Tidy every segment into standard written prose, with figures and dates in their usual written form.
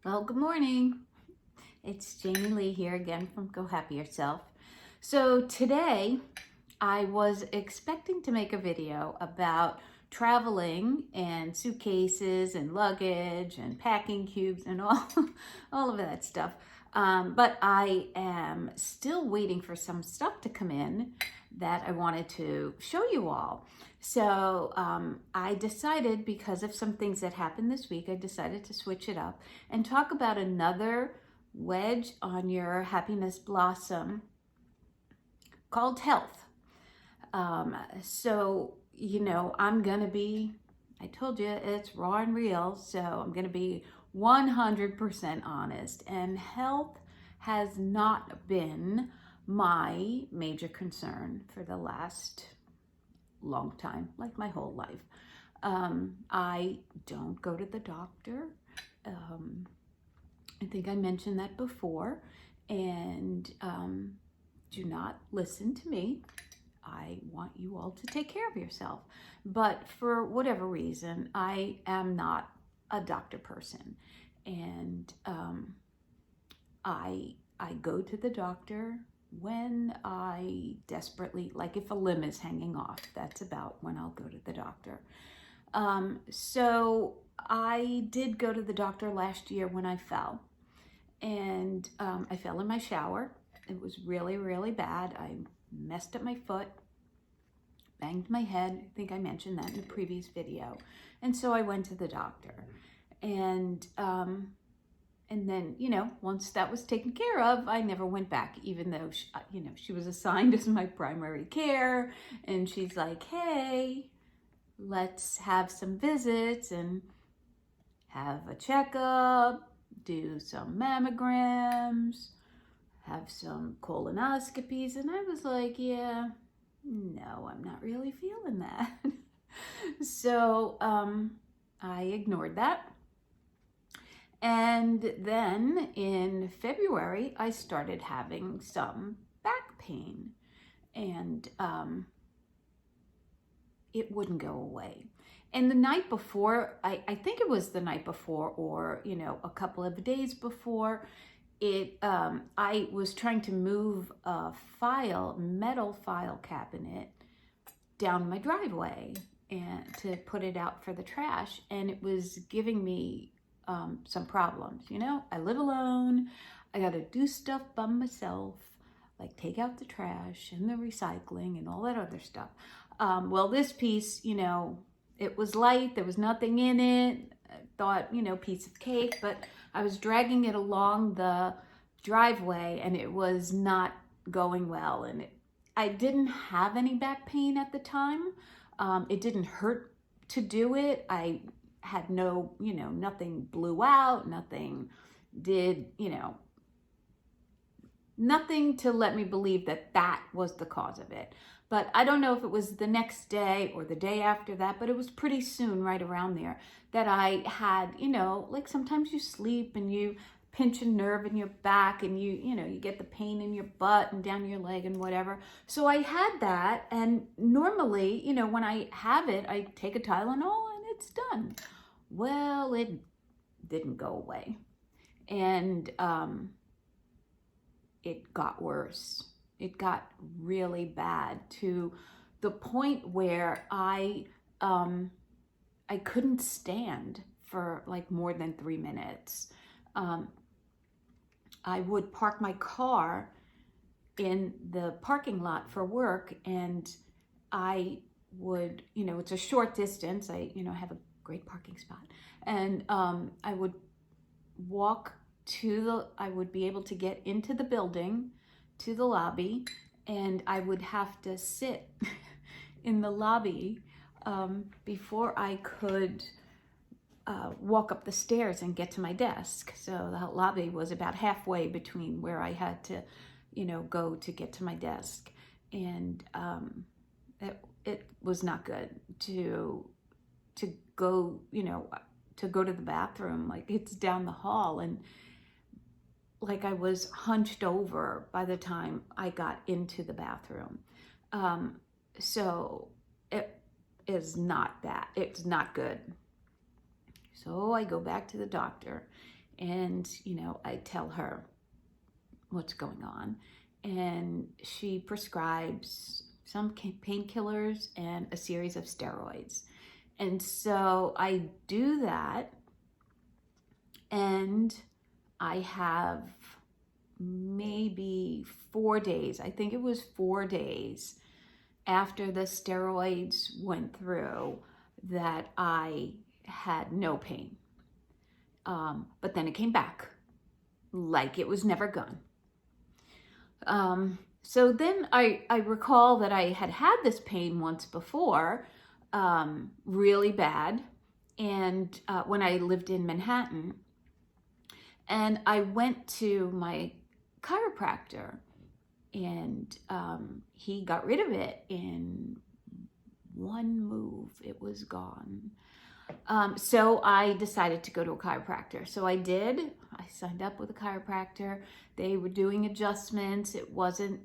Well, good morning. It's Jamie Lee here again from Go Happy Yourself. So today I was expecting to make a video about traveling and suitcases and luggage and packing cubes and all of that stuff. But I am still waiting for some stuff to come in that I wanted to show you all. So I decided, because of some things that happened this week, I decided to switch it up and talk about another wedge on your happiness blossom called health. I'm going to be, I told you it's raw and real, so I'm going to be 100% honest. And health has not been my major concern for the last long time, like my whole life. I don't go to the doctor. I think I mentioned that before. And do not listen to me. I want you all to take care of yourself. But for whatever reason, I am not a doctor person. And I go to the doctor when I desperately, like if a limb is hanging off, that's about when I'll go to the doctor. So I did go to the doctor last year when I fell. And I fell in my shower. It was really, really bad. I messed up my foot, banged my head. I think I mentioned that in the previous video. And so I went to the doctor. And then, once that was taken care of, I never went back, even though, she was assigned as my primary care. And she's like, hey, let's have some visits and have a checkup, do some mammograms, have some colonoscopies. And I was like, yeah, no, I'm not really feeling that. So I ignored that. And then in February, I started having some back pain, and it wouldn't go away. And the night before, I think it was the night before, or a couple of days before, I was trying to move a metal file cabinet down my driveway and to put it out for the trash, and it was giving me some problems. I live alone. I got to do stuff by myself, like take out the trash and the recycling and all that other stuff. Well, this piece, it was light. There was nothing in it. I thought, piece of cake, but I was dragging it along the driveway and it was not going well. And I didn't have any back pain at the time. It didn't hurt to do it. I had no, nothing blew out, nothing did, nothing to let me believe that that was the cause of it. But I don't know if it was the next day or the day after that, but it was pretty soon, right around there, that I had, like sometimes you sleep and you pinch a nerve in your back and you get the pain in your butt and down your leg and whatever. So I had that, and normally, when I have it, I take a Tylenol and it's done. Well, it didn't go away. And it got worse. It got really bad, to the point where I couldn't stand for like more than 3 minutes. I would park my car in the parking lot for work, and I would, it's a short distance. I have a great parking spot, and I would walk I would be able to get into the building, to the lobby, and I would have to sit in the lobby before I could walk up the stairs and get to my desk. So the lobby was about halfway between where I had to, go to get to my desk. And it was not good to go, to go to the bathroom. Like, it's down the hall, and like I was hunched over by the time I got into the bathroom. So it is not that. It's not good. So I go back to the doctor, And, I tell her what's going on. And she prescribes some painkillers and a series of steroids. And so I do that, and I have maybe 4 days, I think it was 4 days after the steroids went through, that I had no pain. But then it came back like it was never gone. So then I recall that I had this pain once before, really bad, and when I lived in Manhattan, and I went to my chiropractor, and he got rid of it in one move. It was gone. So I decided to go to a chiropractor. So I did. I signed up with a chiropractor. They were doing adjustments. It wasn't,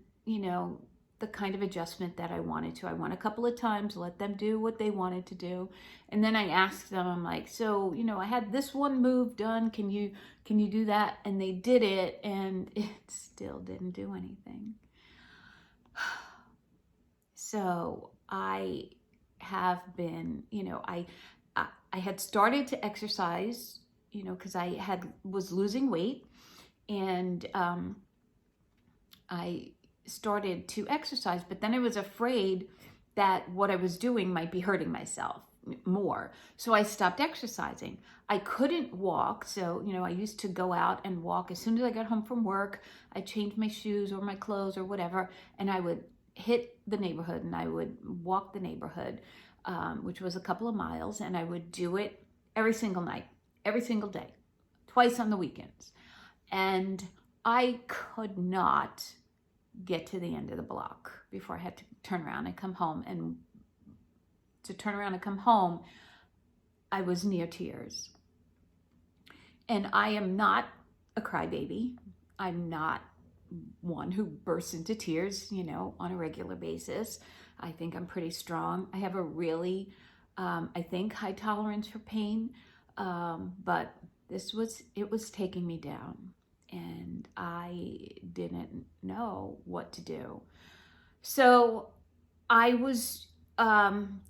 the kind of adjustment that I wanted to. I went a couple of times, let them do what they wanted to do. And then I asked them, I'm like, so, I had this one move done. Can you do that? And they did it, and it still didn't do anything. So I have been, I had started to exercise, because I was losing weight, and I started to exercise, but then I was afraid that what I was doing might be hurting myself more. So I stopped exercising. I couldn't walk. So, I used to go out and walk as soon as I got home from work. I changed my shoes or my clothes or whatever, and I would hit the neighborhood and I would walk the neighborhood, which was a couple of miles, and I would do it every single night, every single day, twice on the weekends. And I could not get to the end of the block before I had to turn around and come home. And to turn around and come home, I was near tears. And I am not a crybaby. I'm not one who bursts into tears, on a regular basis. I think I'm pretty strong. I have a really, I think, high tolerance for pain. But it was taking me down, and I didn't know what to do. So I was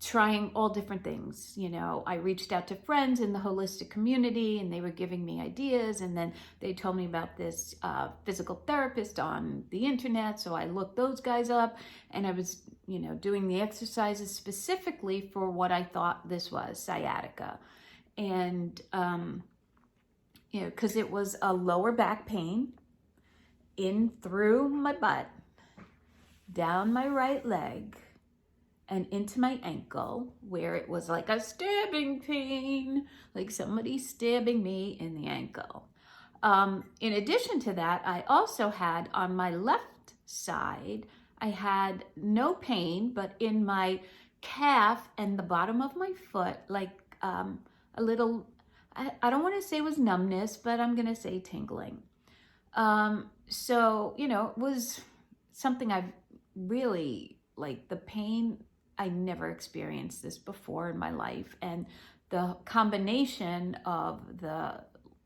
trying all different things. I reached out to friends in the holistic community, and they were giving me ideas. And then they told me about this physical therapist on the internet. So I looked those guys up, and I was, doing the exercises specifically for what I thought this was, sciatica. And, because it was a lower back pain in through my butt, down my right leg, and into my ankle, where it was like a stabbing pain, like somebody stabbing me in the ankle. In addition to that, I also had on my left side, I had no pain, but in my calf and the bottom of my foot, like a little, I don't want to say it was numbness, but I'm going to say tingling. So, it was something I've really, like, the pain, I never experienced this before in my life. And the combination of the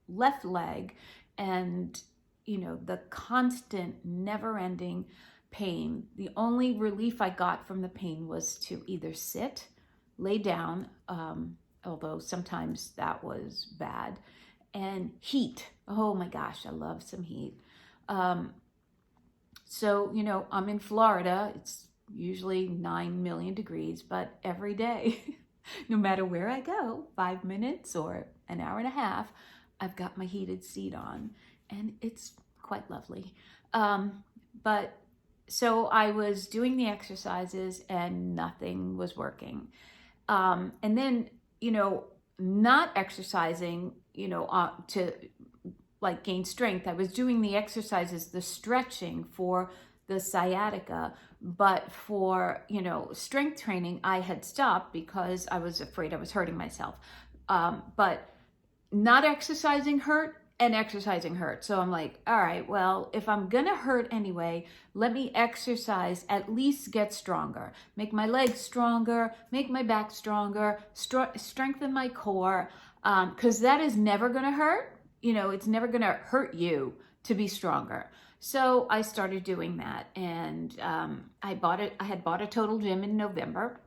left leg and, the constant, never-ending pain, the only relief I got from the pain was to either sit, lay down, although sometimes that was bad, and heat. Oh my gosh, I love some heat. So, I'm in Florida. It's usually 9 million degrees, but every day, no matter where I go, 5 minutes or an hour and a half, I've got my heated seat on, and it's quite lovely. But so I was doing the exercises, and nothing was working. And then, not exercising, to like gain strength. I was doing the exercises, the stretching for the sciatica, but for, strength training, I had stopped because I was afraid I was hurting myself. But not exercising hurt, and exercising hurt. So I'm like, all right, well, if I'm gonna hurt anyway, let me exercise, at least get stronger, make my legs stronger, make my back stronger, strengthen my core, because that is never gonna hurt. it's never going to hurt you to be stronger. So I started doing that, and I had bought a Total Gym in November,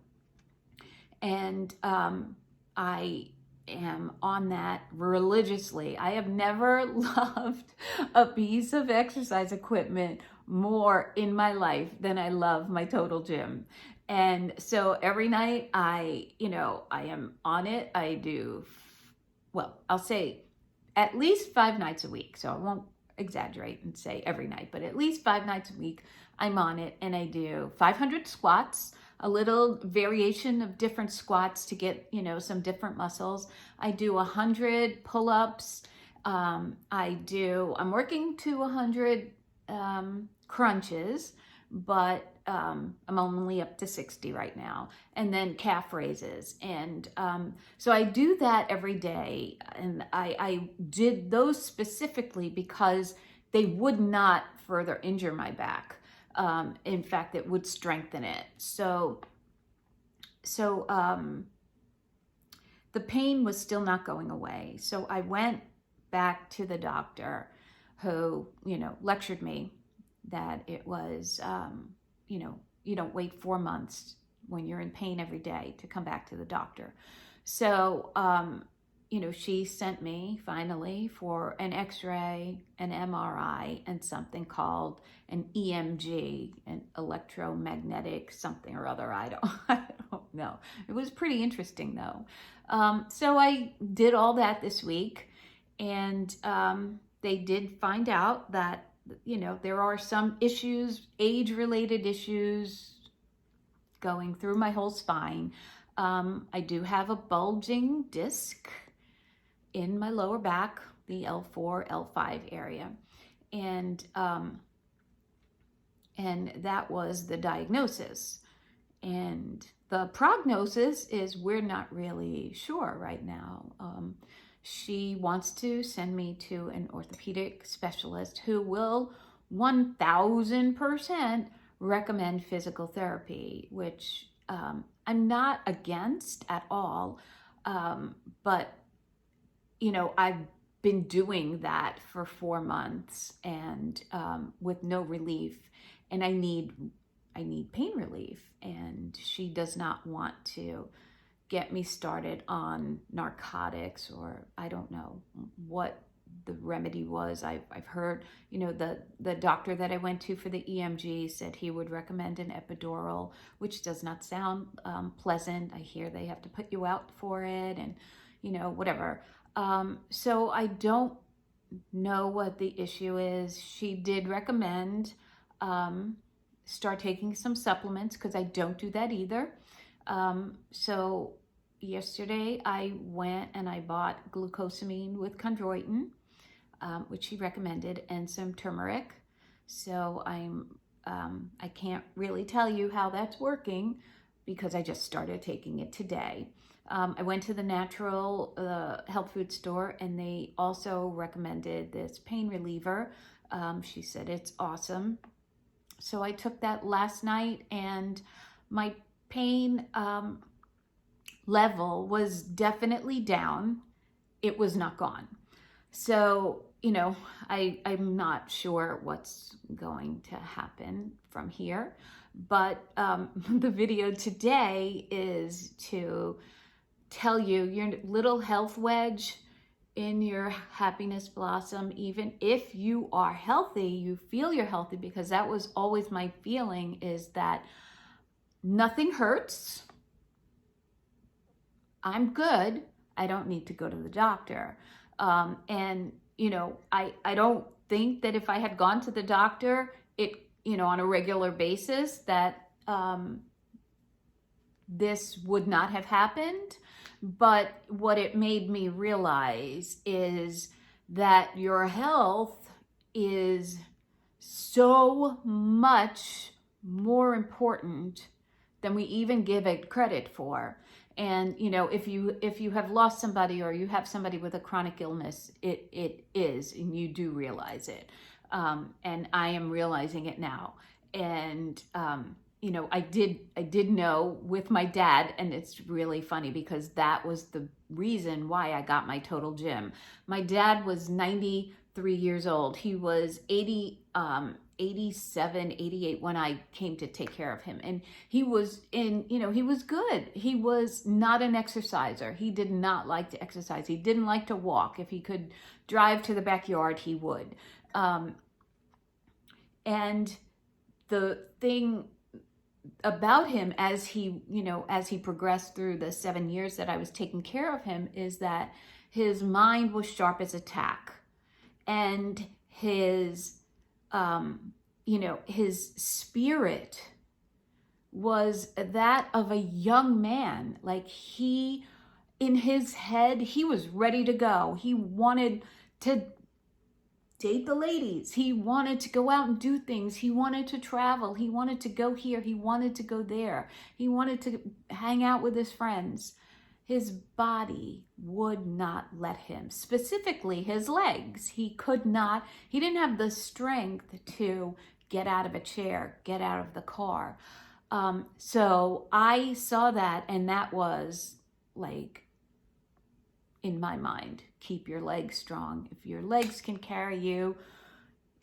and I am on that religiously. I have never loved a piece of exercise equipment more in my life than I love my Total Gym. And so every night I am on it. I do, well, I'll say at least 5 nights a week. So I won't exaggerate and say every night, but at least 5 nights a week I'm on it, and I do 500 squats, a little variation of different squats to get, some different muscles. I do 100 pull-ups. I'm working to 100 crunches, but I'm only up to 60 right now. And then calf raises. And so I do that every day. And I did those specifically because they would not further injure my back. In fact, it would strengthen it. So the pain was still not going away. So I went back to the doctor who, lectured me that it was, you don't wait 4 months when you're in pain every day to come back to the doctor. So, she sent me finally for an x-ray, an MRI, and something called an EMG, an electromagnetic something or other. I don't know. It was pretty interesting though. So I did all that this week, and they did find out that, there are some issues, age-related issues going through my whole spine. I do have a bulging disc in my lower back, the L4, L5 area. And that was the diagnosis. And the prognosis is we're not really sure right now. She wants to send me to an orthopedic specialist who will 1000% recommend physical therapy, which I'm not against at all. But, I've been doing that for 4 months and with no relief, and I need pain relief, and she does not want to get me started on narcotics, or I don't know what the remedy was. I've heard, the doctor that I went to for the EMG said he would recommend an epidural, which does not sound pleasant. I hear they have to put you out for it, and whatever. So I don't know what the issue is. She did recommend start taking some supplements, because I don't do that either. So yesterday I went and I bought glucosamine with chondroitin, which she recommended, and some turmeric. So I can't really tell you how that's working because I just started taking it today. I went to the natural health food store, and they also recommended this pain reliever. She said it's awesome. So I took that last night, and my pain level was definitely down. It was not gone. So, I'm not sure what's going to happen from here. But the video today is to tell you your little health wedge in your happiness blossom. Even if you are healthy, you feel you're healthy, because that was always my feeling, is that nothing hurts. I'm good. I don't need to go to the doctor. And, I don't think that if I had gone to the doctor, on a regular basis, that this would not have happened. But what it made me realize is that your health is so much more important than we even give it credit for. And, if you have lost somebody, or you have somebody with a chronic illness, it is, and you do realize it. And I am realizing it now. And, I did know with my dad, and it's really funny because that was the reason why I got my total gym. My dad was 93 years old. He was 87, 88 when I came to take care of him. And he was he was good. He was not an exerciser. He did not like to exercise. He didn't like to walk. If he could drive to the backyard, he would. And the thing about him as he progressed through the 7 years that I was taking care of him is that his mind was sharp as a tack, and his his spirit was that of a young man. Like, in his head, he was ready to go. He wanted to date the ladies. He wanted to go out and do things. He wanted to travel. He wanted to go here. He wanted to go there. He wanted to hang out with his friends. His body would not let him, specifically his legs. He didn't have the strength to get out of a chair, get out of the car. So I saw that, and that was like, in my mind, keep your legs strong. If your legs can carry you,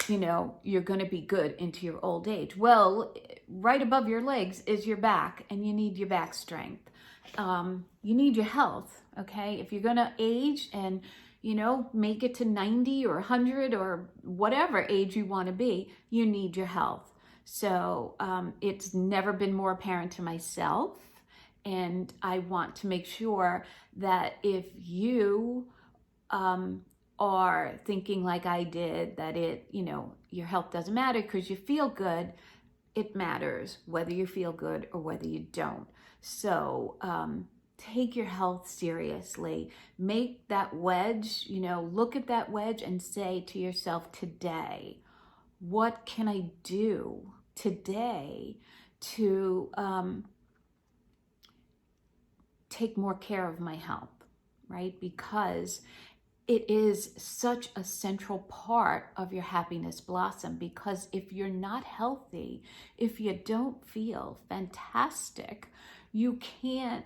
you're going to be good into your old age. Well, right above your legs is your back, and you need your back strength. You need your health, okay? If you're going to age and, make it to 90 or 100 or whatever age you want to be, you need your health. So it's never been more apparent to myself. And I want to make sure that if you are thinking like I did, that your health doesn't matter because you feel good, it matters whether you feel good or whether you don't. So take your health seriously. Make that wedge, look at that wedge and say to yourself, today, what can I do today to take more care of my health, right? Because it is such a central part of your happiness blossom. Because if you're not healthy, if you don't feel fantastic, you can't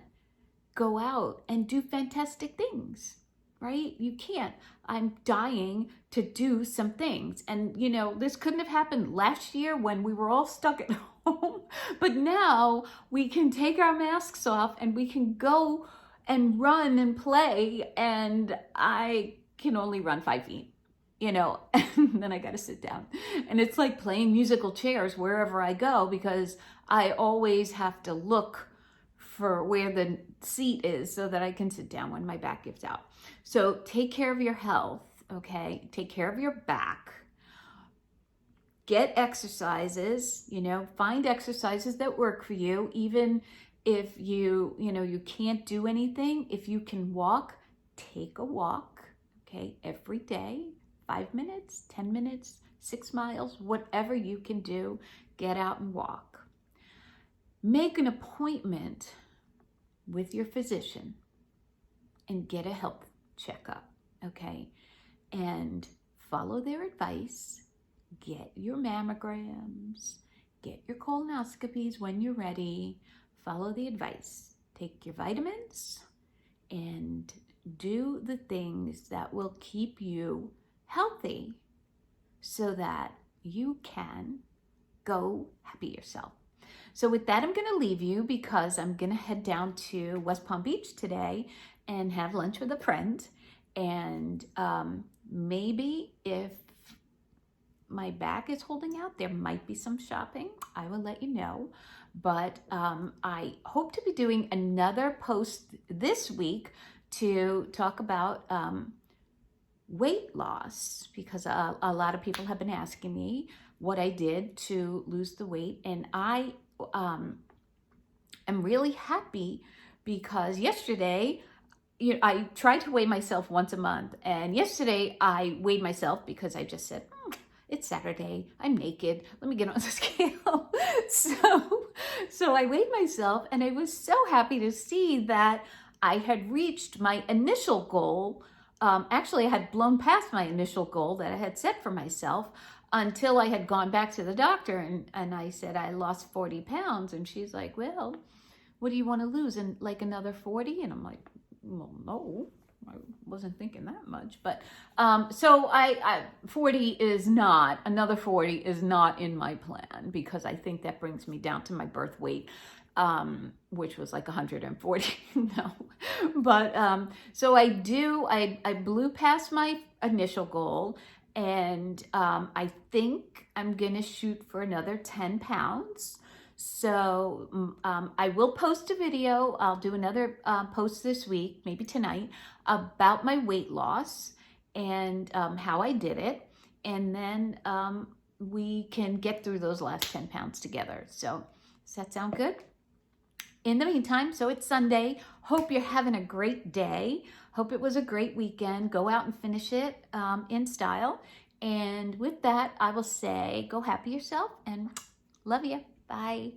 go out and do fantastic things, right? You can't. I'm dying to do some things. And, this couldn't have happened last year when we were all stuck at home. But now we can take our masks off and we can go and run and play. And I can only run 5 feet, and then I got to sit down. And it's like playing musical chairs wherever I go, because I always have to look for where the seat is so that I can sit down when my back gives out. So take care of your health, okay? Take care of your back. Get exercises, find exercises that work for you. Even if you can't do anything, if you can walk, take a walk, okay? Every day, 5 minutes, 10 minutes, 6 miles, whatever you can do, get out and walk. Make an appointment with your physician and get a health checkup, okay? And follow their advice. Get your mammograms, get your colonoscopies when you're ready. Follow the advice. Take your vitamins and do the things that will keep you healthy so that you can go happy yourself. So with that, I'm going to leave you because I'm going to head down to West Palm Beach today and have lunch with a friend. And maybe if my back is holding out, there might be some shopping. I will let you know. But I hope to be doing another post this week to talk about weight loss, because a lot of people have been asking me what I did to lose the weight. And I am really happy because yesterday, I try to weigh myself once a month. And yesterday I weighed myself because I just said, it's Saturday, I'm naked, let me get on the scale. So I weighed myself, and I was so happy to see that I had reached my initial goal. Actually, I had blown past my initial goal that I had set for myself until I had gone back to the doctor and I said, I lost 40 pounds. And she's like, well, what do you want to lose? And like another 40? And I'm like, well, no, I wasn't thinking that much, but so I 40 is not, another 40 is not in my plan, because I think that brings me down to my birth weight, which was like 140. No, but so I blew past my initial goal, and I think I'm gonna shoot for another 10 pounds. So I will post a video. I'll do another post this week, maybe tonight, about my weight loss and how I did it. And then we can get through those last 10 pounds together. So does that sound good? In the meantime, so it's Sunday. Hope you're having a great day. Hope it was a great weekend. Go out and finish it in style. And with that, I will say, go happy yourself and love you. Bye.